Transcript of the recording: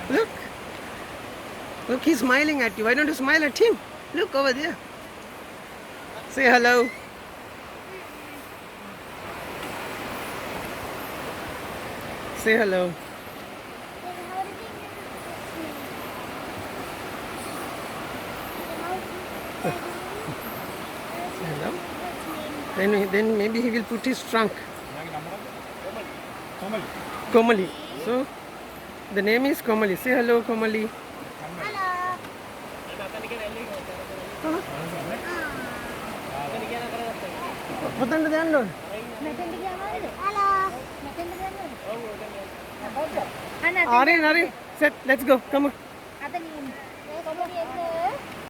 Look. Look, he's smiling at you. Why don't you smile at him? Look over there. Say hello. Say hello. Hello. Then maybe he will put his trunk. Komali. So the name is Komali. Say hello, Komali. Hello. Aryan, set. Let's go. Come on.